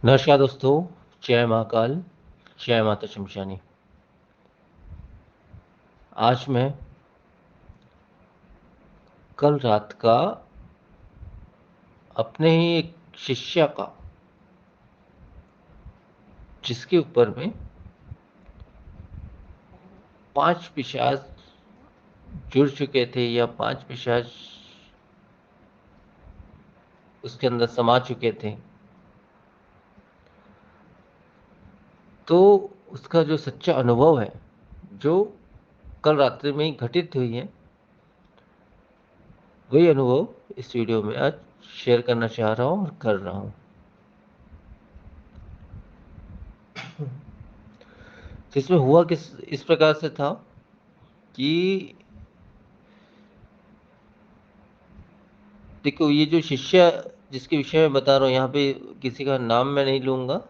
नमस्कार दोस्तों, जय महाकाल, जय माता शमशानी। आज मैं कल रात का अपने ही एक शिष्य का, जिसके ऊपर में 5 पिशाच जुड़ चुके थे या 5 पिशाच उसके अंदर समा चुके थे। तो उसका जो सच्चा अनुभव है, जो कल रात्रि में ही घटित हुई है, वही अनुभव इस वीडियो में आज शेयर करना चाह रहा हूँ और कर रहा हूँ। जिसमें हुआ किस इस प्रकार से था कि देखो, ये जो शिष्य जिसके विषय में बता रहा हूँ, यहाँ पे किसी का नाम मैं नहीं लूँगा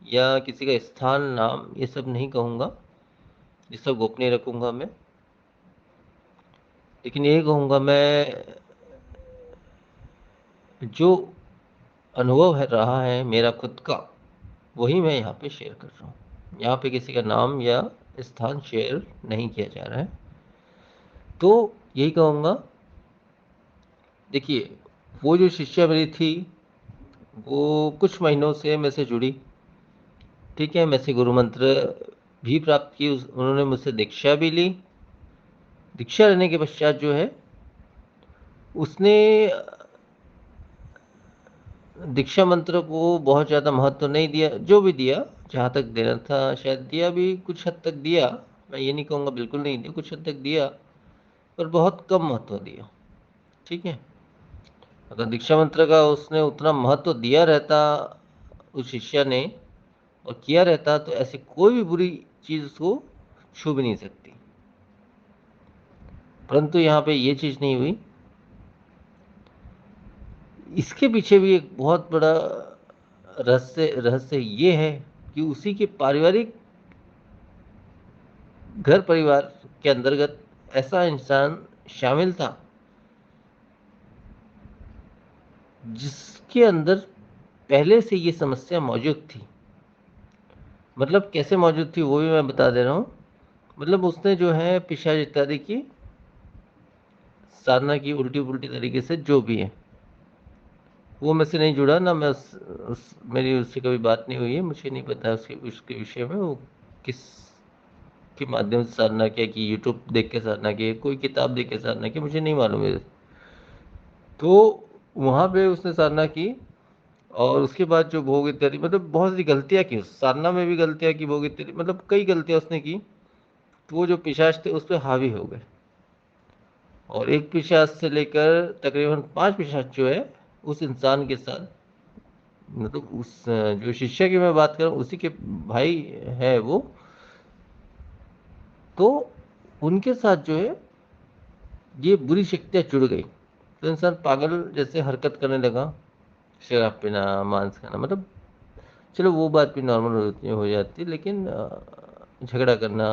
या किसी का स्थान, नाम, ये सब नहीं कहूँगा, ये सब गोपनीय रखूँगा मैं। लेकिन ये कहूँगा मैं, जो अनुभव है रहा है मेरा खुद का, वही मैं यहाँ पे शेयर कर रहा हूँ। यहाँ पे किसी का नाम या स्थान शेयर नहीं किया जा रहा है। तो यही कहूँगा, देखिए, वो जो शिष्या मेरी थी, वो कुछ महीनों से मेरे से जुड़ी। ठीक है, मैं से गुरु मंत्र भी प्राप्त की, उन्होंने मुझसे दीक्षा भी ली। दीक्षा लेने के पश्चात जो है, उसने दीक्षा मंत्र को बहुत ज़्यादा महत्व नहीं दिया। जो भी दिया, जहाँ तक देना था शायद दिया भी, कुछ हद तक दिया। मैं ये नहीं कहूँगा बिल्कुल नहीं दिया, कुछ हद तक दिया, पर बहुत कम महत्व दिया। ठीक है, अगर दीक्षा मंत्र का उसने उतना महत्व दिया रहता उस शिष्य ने और किया रहता, तो ऐसी कोई भी बुरी चीज़ उसको छू भी नहीं सकती। परंतु यहाँ पे ये चीज़ नहीं हुई। इसके पीछे भी एक बहुत बड़ा रहस्य ये है कि उसी के पारिवारिक घर परिवार के अंतर्गत ऐसा इंसान शामिल था, जिसके अंदर पहले से ये समस्या मौजूद थी। मतलब कैसे मौजूद थी वो भी मैं बता दे रहा हूँ। मतलब उसने जो है पिशाच इत्यादि की साधना की, उल्टी-पुल्टी तरीके से, जो भी है। वो मुझसे नहीं जुड़ा, ना मैं मेरी उससे कभी बात नहीं हुई है। मुझे नहीं पता उसके उसके विषय में वो किस के माध्यम से साधना किया, कि यूट्यूब देख के साधना की, कोई किताब देख के साधना की, मुझे नहीं मालूम है। तो वहाँ पे उसने साधना की और उसके बाद जो भोग इत्यादि, मतलब बहुत सी गलतियाँ की, उस साधना में भी गलतियाँ की, भोग इत्यादि, मतलब कई गलतियाँ उसने की। तो वो जो पिशाच थे उस पे हावी हो गए, और एक पिशाच से लेकर तकरीबन 5 पिशाच जो है उस इंसान के साथ, मतलब उस जो शिष्य की मैं बात कर रहा हूँ, उसी के भाई है वो। तो उनके साथ जो है ये बुरी शक्तियाँ जुड़ गई, तो इंसान पागल जैसे हरकत करने लगा। शराब पीना, मांस खाना, मतलब चलो वो बात भी नॉर्मल हो जाती है, लेकिन झगड़ा करना,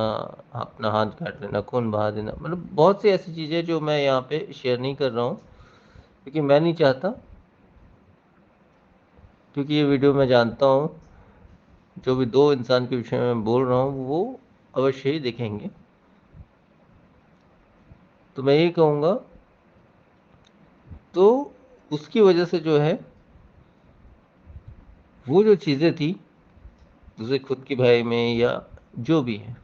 अपना हाथ काट लेना, खून बहा देना, मतलब बहुत सी ऐसी चीज़ें जो मैं यहाँ पे शेयर नहीं कर रहा हूँ, क्योंकि मैं नहीं चाहता। क्योंकि ये वीडियो मैं जानता हूँ, जो भी 2 इंसान के विषय में बोल रहा हूँ वो अवश्य ही देखेंगे। तो मैं यही कहूँगा, तो उसकी वजह से जो है, वो जो चीज़ें थी, उसे खुद के भाई में या जो भी है।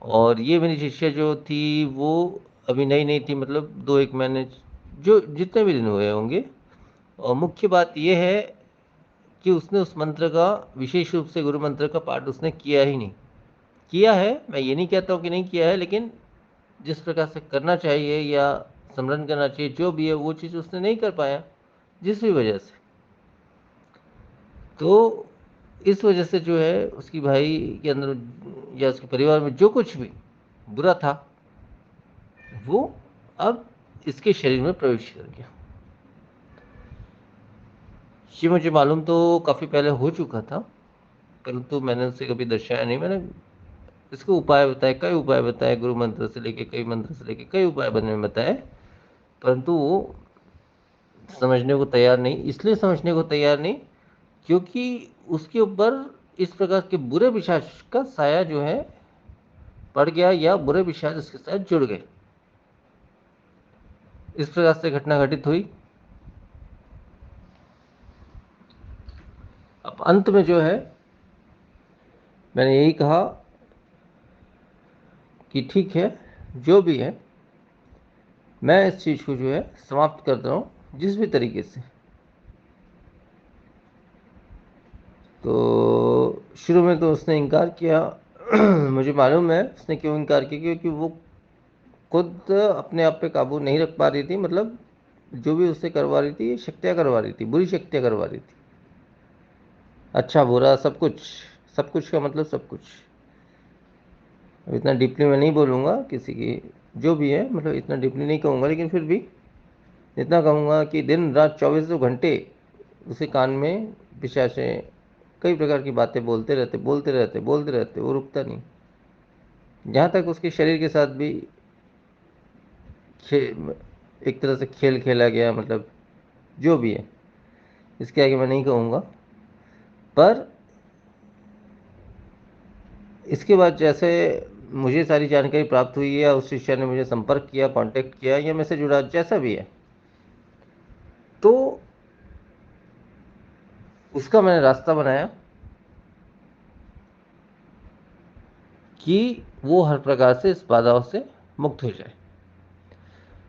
और ये मेरी शिष्या जो थी, वो अभी नई-नई थी, मतलब 2-1 महीने, जो जितने भी दिन हुए होंगे। और मुख्य बात ये है कि उसने उस मंत्र का, विशेष रूप से गुरु मंत्र का पाठ उसने किया ही नहीं। किया है, मैं ये नहीं कहता हूँ कि नहीं किया है, लेकिन जिस प्रकार से करना चाहिए या स्मरण करना चाहिए, जो भी है, वो चीज़ उसने नहीं कर पाया, जिस भी वजह से। तो इस वजह से जो है, उसकी भाई के अंदर या उसके परिवार में जो कुछ भी बुरा था, वो अब इसके शरीर में प्रवेश कर गया। ये मुझे मालूम तो काफ़ी पहले हो चुका था, परंतु मैंने उसे कभी दर्शाया नहीं। मैंने इसके उपाय बताए, कई उपाय बताए, गुरु मंत्र से लेके, कई मंत्र से लेके कई उपाय मैंने बताए, परंतु वो समझने को तैयार नहीं। इसलिए समझने को तैयार नहीं क्योंकि उसके ऊपर इस प्रकार के बुरे पिशाच का साया जो है पड़ गया, या बुरे पिशाच उसके साथ जुड़ गए। इस प्रकार से घटना घटित हुई। अब अंत में जो है मैंने यही कहा कि ठीक है, जो भी है मैं इस चीज़ को जो है समाप्त कर रहा हूँ जिस भी तरीके से। तो शुरू में तो उसने इनकार किया। मुझे मालूम है उसने क्यों इनकार किया, क्योंकि वो खुद अपने आप पे काबू नहीं रख पा रही थी। मतलब जो भी उससे करवा रही थी, ये शक्तियाँ करवा रही थी, बुरी शक्तियाँ करवा रही थी। अच्छा बुरा सब कुछ, सब कुछ का मतलब सब कुछ। अब इतना डीपली मैं नहीं बोलूँगा किसी की, जो भी है मतलब इतना डीपली नहीं कहूँगा, लेकिन फिर भी इतना कहूँगा कि दिन रात 24 घंटे उसे कान में पिशाचे कई प्रकार की बातें बोलते रहते, बोलते रहते, बोलते रहते, वो रुकता नहीं। जहाँ तक उसके शरीर के साथ भी एक तरह से खेल खेला गया, मतलब जो भी है, इसके आगे मैं नहीं कहूँगा। पर इसके बाद जैसे मुझे सारी जानकारी प्राप्त हुई है, या उस शिष्य ने मुझे संपर्क किया, कांटेक्ट किया, या मैं से जुड़ा, जैसा भी है, तो उसका मैंने रास्ता बनाया कि वो हर प्रकार से इस बाधाओं से मुक्त हो जाए।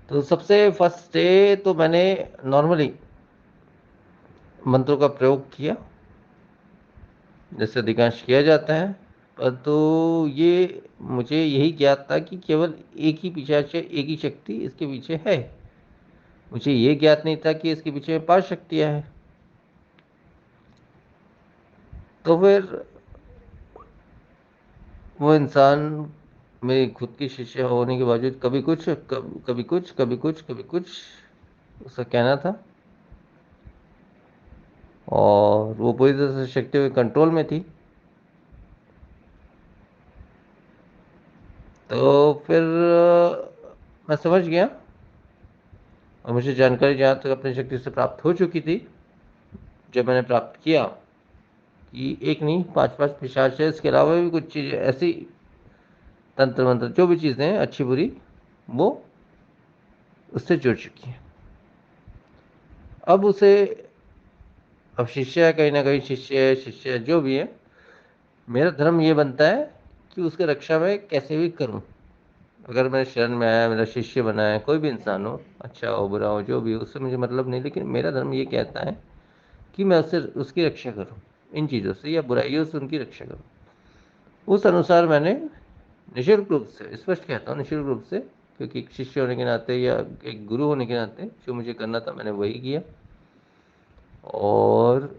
तो सबसे फर्स्ट डे तो मैंने नॉर्मली मंत्रों का प्रयोग किया, जैसे अधिकांश किया जाता है। परंतु ये मुझे यही ज्ञात था कि केवल एक ही पिशाच है, एक ही शक्ति इसके पीछे है। मुझे ये ज्ञात नहीं था कि इसके पीछे 5 शक्तियाँ हैं। तो फिर वो इंसान मेरी खुद की शिष्य होने के बावजूद कभी कुछ कभी कुछ कभी कुछ कभी कुछ उसका कहना था, और वो पूरी तरह से शक्ति के कंट्रोल में थी। तो फिर मैं समझ गया, और मुझे जानकारी जहाँ तक अपनी शक्ति से प्राप्त हो चुकी थी, जब मैंने प्राप्त किया कि एक नहीं 5-5 पिशाच है, इसके अलावा भी कुछ चीज़ें ऐसी, तंत्र मंत्र जो भी चीज़ें हैं अच्छी बुरी, वो उससे जुड़ चुकी हैं। अब उसे, अब शिष्य है, कहीं ना कहीं शिष्य है, शिष्य है, जो भी है, मेरा धर्म ये बनता है कि उसकी रक्षा मैं कैसे भी करूं। अगर मेरे शरण में आया, मेरा शिष्य बना है, कोई भी इंसान हो, अच्छा हो बुरा हो जो भी हो, उससे मुझे मतलब नहीं, लेकिन मेरा धर्म ये कहता है कि मैं उससे उसकी रक्षा करूं, इन चीज़ों से या बुराइयों से उनकी रक्षा करूं। उस अनुसार मैंने निःशुल्क रूप से, स्पष्ट कहता हूँ निःशुल्क रूप से, क्योंकि एक शिष्य होने के नाते या एक गुरु होने के नाते जो मुझे करना था मैंने वही किया। और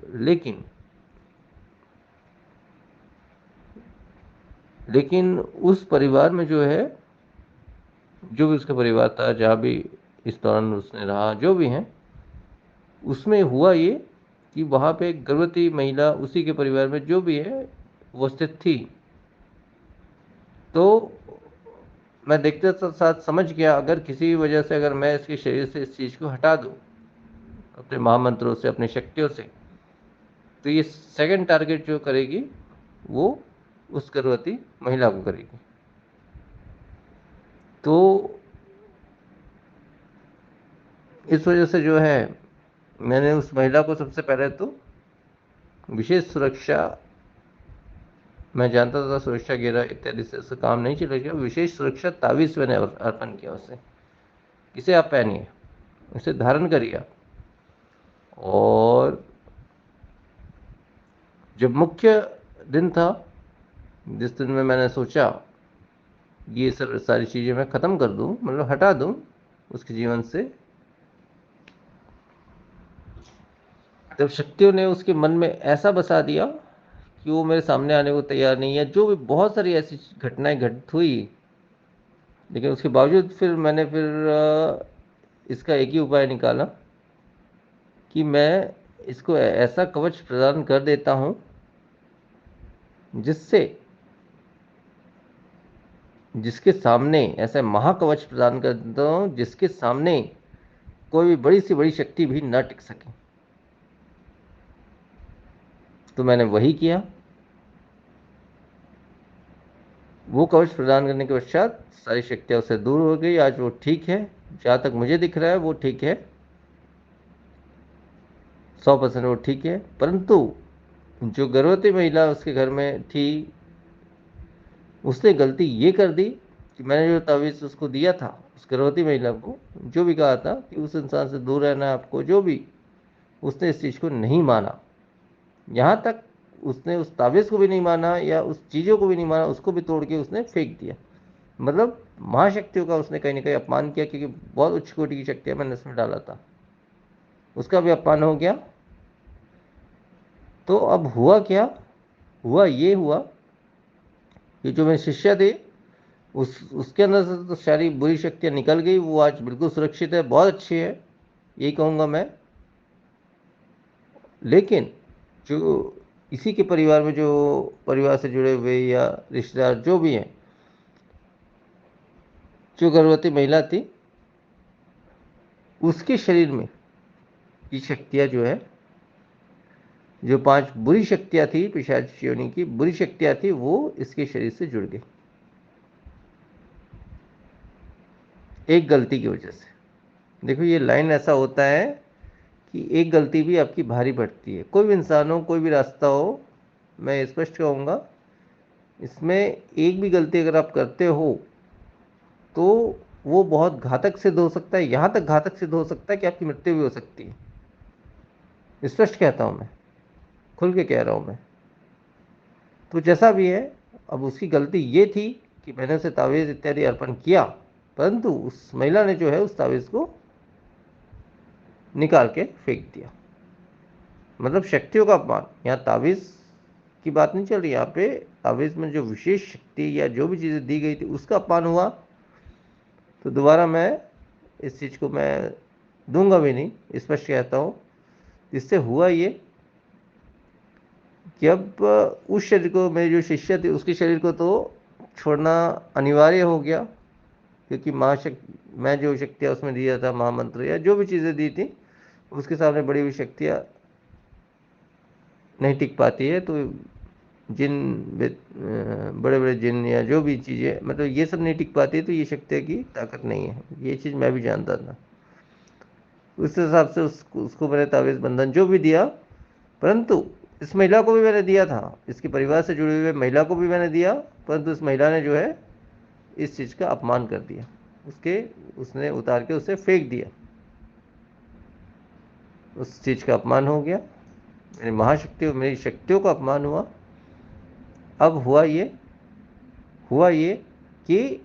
लेकिन उस परिवार में जो है, जो भी उसका परिवार था, जहाँ भी इस दौरान उसने रहा, जो भी है, उसमें हुआ ये कि वहाँ पे एक गर्भवती महिला उसी के परिवार में जो भी है वो स्थित थी। तो मैं देखते साथ समझ गया, अगर किसी भी वजह से अगर मैं इसके शरीर से इस चीज़ को हटा दूँ अपने महामंत्रों से, अपनी शक्तियों से, तो ये सेकंड टारगेट जो करेगी वो उस गर्भवती महिला को करेगी। तो इस वजह से जो है मैंने उस महिला को सबसे पहले तो विशेष सुरक्षा, मैं जानता था सुरक्षा घेरा इत्यादि से उसका काम नहीं चलेगा, विशेष सुरक्षा ताबीज़ मैंने अर्पण किया उसे, इसे आप पहनिए, इसे धारण करिए। और जब मुख्य दिन था, जिस दिन में मैंने सोचा ये सब सारी चीज़ें मैं ख़त्म कर दूँ, मतलब हटा दूँ उसके जीवन से, तब शक्तियों ने उसके मन में ऐसा बसा दिया कि वो मेरे सामने आने को तैयार नहीं है। जो भी बहुत सारी ऐसी घटनाएं घटित हुई, लेकिन उसके बावजूद फिर मैंने इसका एक ही उपाय निकाला कि मैं इसको ऐसा कवच प्रदान कर देता हूँ जिससे, जिसके सामने, ऐसा महाकवच प्रदान कर देता हूँ जिसके सामने कोई भी बड़ी से बड़ी शक्ति भी न टिक सके। तो मैंने वही किया। वो कवच प्रदान करने के पश्चात सारी शक्तियां उससे दूर हो गई। आज वो ठीक है, जहाँ तक मुझे दिख रहा है वो ठीक है, 100% वो ठीक है। परंतु जो गर्भवती महिला उसके घर में थी, उसने गलती ये कर दी कि मैंने जो तावीज़ उसको दिया था, उस गर्भवती महिला को जो भी कहा था कि उस इंसान से दूर रहना है आपको, जो भी, उसने इस चीज़ को नहीं माना। यहाँ तक उसने उस तावीज़ को भी नहीं माना या उस चीज़ों को भी नहीं माना, उसको भी तोड़ के उसने फेंक दिया। मतलब महाशक्तियों का उसने कहीं ना कहीं अपमान किया, क्योंकि बहुत उच्च कोटि की शक्तियाँ मैंने उसमें डाला था, उसका भी अपमान हो गया। तो अब हुआ क्या? हुआ ये हुआ कि जो मेरे शिष्य थे, उसके अंदर से तो सारी बुरी शक्तियाँ निकल गई। वो आज बिल्कुल सुरक्षित है, बहुत अच्छी है, यही कहूँगा मैं। लेकिन जो इसी के परिवार में, जो परिवार से जुड़े हुए या रिश्तेदार जो भी हैं, जो गर्भवती महिला थी, उसके शरीर में ये शक्तियाँ जो है, जो 5 बुरी शक्तियाँ थी, पिशाच योनि की बुरी शक्तियाँ थी, वो इसके शरीर से जुड़ गई, एक गलती की वजह से। देखो ये लाइन ऐसा होता है कि एक गलती भी आपकी भारी पड़ती है। कोई भी इंसान हो, कोई भी रास्ता हो, मैं स्पष्ट कहूँगा, इसमें एक भी गलती अगर आप करते हो तो वो बहुत घातक सिद्ध हो सकता है। यहाँ तक घातक सिद्ध हो सकता है कि आपकी मृत्यु भी हो सकती है। स्पष्ट कहता हूँ मैं, खुल के कह रहा हूँ मैं। तो जैसा भी है, अब उसकी गलती ये थी कि मैंने उसे तावीज़ इत्यादि अर्पण किया, परंतु उस महिला ने जो है उस तावीज़ को निकाल के फेंक दिया। मतलब शक्तियों का अपमान। यहाँ तावीज़ की बात नहीं चल रही, यहाँ पे तावीज़ में जो विशेष शक्ति या जो भी चीज़ें दी गई थी उसका अपमान हुआ। तो दोबारा मैं इस चीज़ को मैं दूंगा भी नहीं, स्पष्ट कहता हूँ। इससे हुआ ये कि अब उस शरीर को, मेरे जो शिष्य थे उसके शरीर को तो छोड़ना अनिवार्य हो गया, क्योंकि मैं जो शक्तियाँ उसमें दिया था, महामंत्र या जो भी चीज़ें दी थी, उसके सामने बड़ी हुई शक्तियाँ नहीं टिक पाती है। तो जिन बड़े बड़े जिन या जो भी चीज़ें, मतलब ये सब नहीं टिक पाती है, तो ये शक्तियाँ की ताकत नहीं है, ये चीज़ मैं भी जानता था। उस हिसाब से उसको मैंने तावीज़ बंधन जो भी दिया, परंतु इस महिला को भी मैंने दिया था, इसके परिवार से जुड़े हुए महिला को भी मैंने दिया, परंतु इस महिला ने जो है इस चीज़ का अपमान कर दिया, उसने उतार के उसे फेंक दिया। उस चीज़ का अपमान हो गया, मेरी महाशक्ति, मेरी शक्तियों का अपमान हुआ। अब हुआ ये कि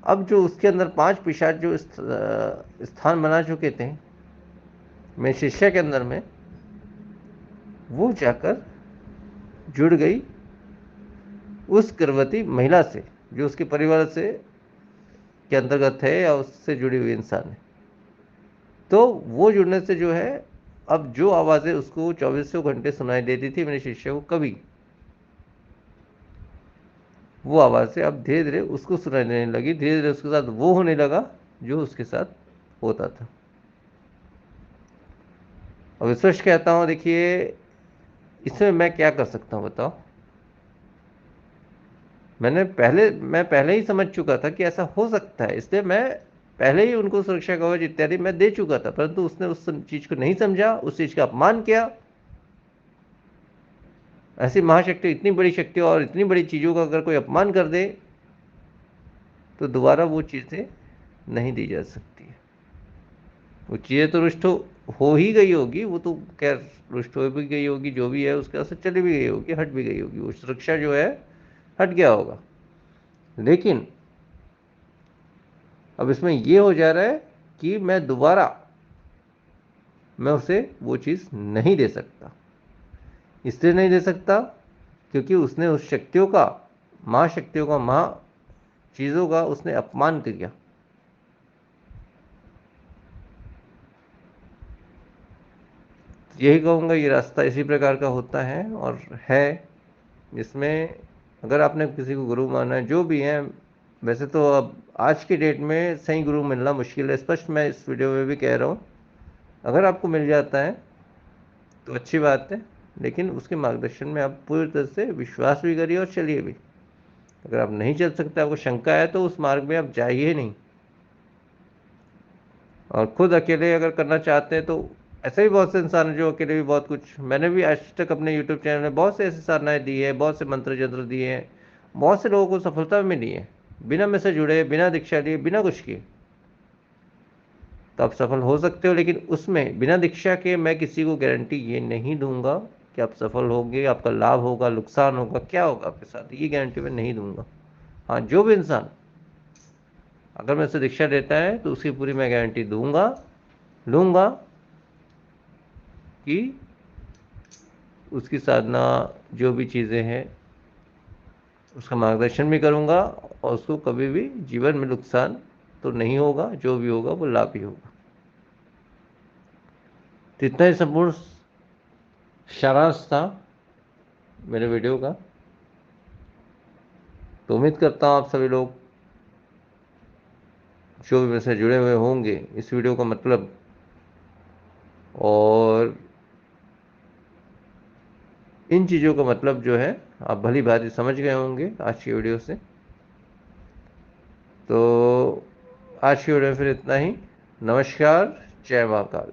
अब जो उसके अंदर 5 पिशाच जो स्थान बना चुके थे मेरे शिष्य के अंदर में, वो जाकर जुड़ गई उस गर्भवती महिला से, जो उसके परिवार से के अंतर्गत है या उससे जुड़ी हुई इंसान है। तो वो जुड़ने से जो है, अब जो आवाज़ें उसको 24 घंटे सुनाई देती थी मेरे शिष्य को, कभी, वो आवाज़ें अब धीरे धीरे उसको सुनाई देने लगी। धीरे धीरे उसके साथ वो होने लगा जो उसके साथ होता था। अब स्पष्ट कहता हूँ, देखिए इसमें मैं क्या कर सकता हूँ बताओ। मैं पहले ही समझ चुका था कि ऐसा हो सकता है, इसलिए मैं पहले ही उनको सुरक्षा कवच इत्यादि मैं दे चुका था, परंतु उसने उस चीज़ को नहीं समझा, उस चीज़ का अपमान किया। ऐसी महाशक्ति, इतनी बड़ी शक्ति और इतनी बड़ी चीज़ों का अगर कोई अपमान कर दे, तो दोबारा वो चीज़ें नहीं दी जा सकती है। वो चीज़ें तो रुष्ट हो ही गई होगी, वो तो खैर रुष्ट हो भी गई होगी, जो भी है उसके असर चली भी गई होगी, हट भी गई होगी, वो सुरक्षा जो है हट गया होगा। लेकिन अब इसमें ये हो जा रहा है कि मैं उसे वो चीज़ नहीं दे सकता। इसलिए नहीं दे सकता क्योंकि उसने उस शक्तियों का, महाशक्तियों का, महा चीज़ों का उसने अपमान किया। यही कहूँगा, ये रास्ता इसी प्रकार का होता है और है। इसमें अगर आपने किसी को गुरु माना है, जो भी है, वैसे तो अब आज की डेट में सही गुरु मिलना मुश्किल है, स्पष्ट मैं इस वीडियो में भी कह रहा हूँ। अगर आपको मिल जाता है तो अच्छी बात है, लेकिन उसके मार्गदर्शन में आप पूरी तरह से विश्वास भी करिए और चलिए भी। अगर आप नहीं चल सकते, आपको शंका है, तो उस मार्ग में आप जाइए नहीं। और खुद अकेले अगर करना चाहते हैं तो ऐसे भी बहुत से इंसान हैं जो अकेले भी बहुत कुछ, मैंने भी आज तक अपने यूट्यूब चैनल में बहुत से ऐसे साधनाएं दी है, बहुत से मंत्र जंत्र दिए हैं, बहुत से लोगों को सफलता मिली है, बिना में से जुड़े, बिना दीक्षा लिए, बिना कुछ किए। तो आप सफल हो सकते हो, लेकिन उसमें बिना दीक्षा के मैं किसी को गारंटी ये नहीं दूंगा कि आप सफल होंगे, आपका लाभ होगा, नुकसान होगा, क्या होगा आपके साथ, ये गारंटी मैं नहीं दूंगा। हाँ, जो भी इंसान अगर मेरे से दीक्षा लेता है तो उसकी पूरी मैं गारंटी दूंगा, लूंगा, कि उसकी साधना जो भी चीज़ें हैं उसका मार्गदर्शन भी करूंगा, और उसको कभी भी जीवन में नुकसान तो नहीं होगा, जो भी होगा वो लाभ ही होगा। तो इतना ही संपूर्ण सारांश था मेरे वीडियो का। तो उम्मीद करता हूँ आप सभी लोग जो भी मेरे से जुड़े हुए होंगे इस वीडियो का मतलब और इन चीज़ों का मतलब जो है आप भली भांति समझ गए होंगे आज की वीडियो से। तो आज की वीडियो में फिर इतना ही। नमस्कार, जय महाकाल।